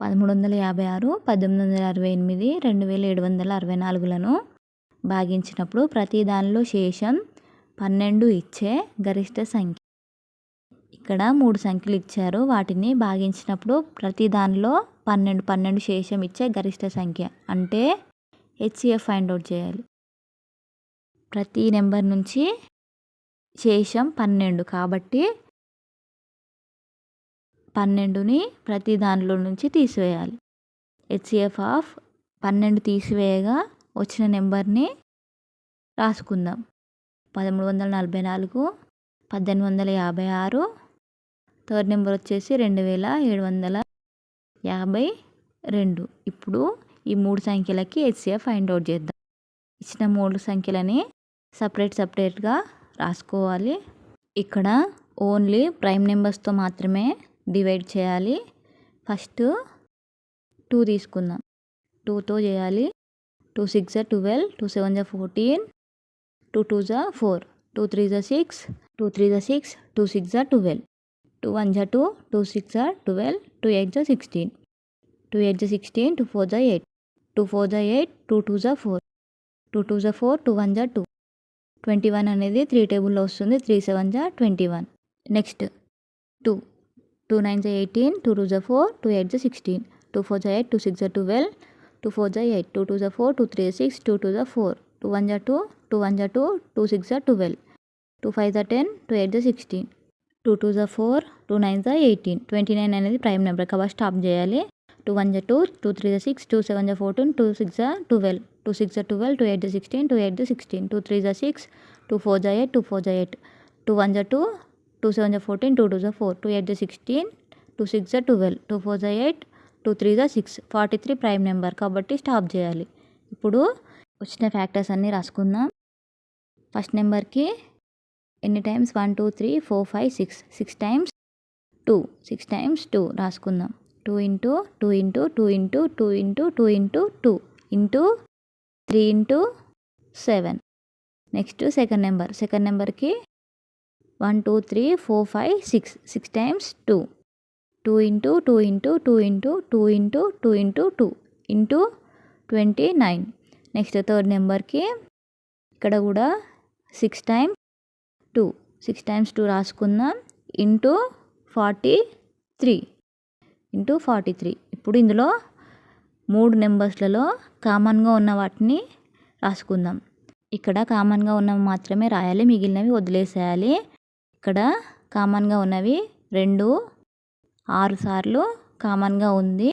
1356, 1868, 2764లను భాగించినప్పుడు ప్రతి దానిలో శేషం 12 ఇచ్చే గరిష్ట సంఖ్య. ఇక్కడ 3 సంఖ్యలు ఇచ్చారు. వాటిని భాగించినప్పుడు ప్రతి దానిలో 12 శేషం ఇచ్చే గరిష్ట సంఖ్య అంటే హెచ్సిఎఫ్ ఫైండ్ అవుట్ చేయాలి. ప్రతి నెంబర్ నుంచి శేషం 12 కాబట్టి 12ని ప్రతి దానిలో నుంచి తీసివేయాలి. హెచ్సిఎఫ్ ఆఫ్ 12 తీసివేయగా వచ్చిన నెంబర్ని రాసుకుందాం. 1344, 1856, థర్డ్ నెంబర్ వచ్చేసి 2752. ఇప్పుడు ఈ 3 సంఖ్యలకి హెచ్సిఎఫ్ ఫైండ్ అవుట్ చేద్దాం. ఇచ్చిన 3 సంఖ్యలని సపరేట్గా రాసుకోవాలి. ఇక్కడ ఓన్లీ ప్రైమ్ నెంబర్స్తో మాత్రమే డివైడ్ చేయాలి. ఫస్ట్ 2 తీసుకుందాం. 2తో చేయాలి. 2 6 12, 2 7 14, 2 2 4, 2 3 6, 2 3 6, 2 6 12, 2 1 2, 2 6 12, 2 8 16, 2 8 16, 2 4 8, 2 4 8, 2 2 4, 2 2 4, 2 1 2. 21 అనేది 3 టేబుల్లో వస్తుంది. 3 7 21. నెక్స్ట్ 2 2 9 18, 2 2 4, 2 8 16, 2 4 8, 2 6 12, 2 4 8, 2 2 4, 2 3 6, 2 2 4, 2 1 2, 2 1 2, 2 6 12, 2 5 10, 2 8 16, 2 2 4, 2 9 18. 29 అనేది ప్రైమ్ నెంబర్ కాబట్టి స్టాప్ చేయాలి. 2 1 2, 2 3 6, 2 7 14, 2 6 12, 2 6 12, 2 8 16, 2 8 16, 2 3 6, 2 4 8, 2 4 8, 2 1 2, 2 7 14, 2 2 4, 2 8 16, 2 6 12, 2 4 8, 2 3 6. 43 ప్రైమ్ నెంబర్ కాబట్టి స్టాప్ చేయాలి. ఇప్పుడు వచ్చిన ఫ్యాక్టర్స్ అన్నీ రాసుకుందాం. ఫస్ట్ నెంబర్కి ఎన్ని times 1 2 3 4 5 6 6 times 2 6 times 2 రాసుకుందాం. 2 into 2 into 2 into 2 into 2 into 2 into 3 into 7. Next second నెంబర్కి 1 2 3 4 5 6 6 times 2 2 into 2 into 2 into 2 into 2 into 2 into 29. Next third నెంబర్కి ఇక్కడ కూడా 6 టైమ్స్ 2 6 టైమ్స్ 2 రాసుకుందాం ఇంటూ 43 ఇంటూ 43. ఇప్పుడు ఇందులో 3 నెంబర్స్లలో కామన్గా ఉన్న వాటిని రాసుకుందాం. ఇక్కడ కామన్గా ఉన్నవి మాత్రమే రాయాలి, మిగిలినవి వదిలేసేయాలి. ఇక్కడ కామన్గా ఉన్నవి 2 6 సార్లు కామన్గా ఉంది.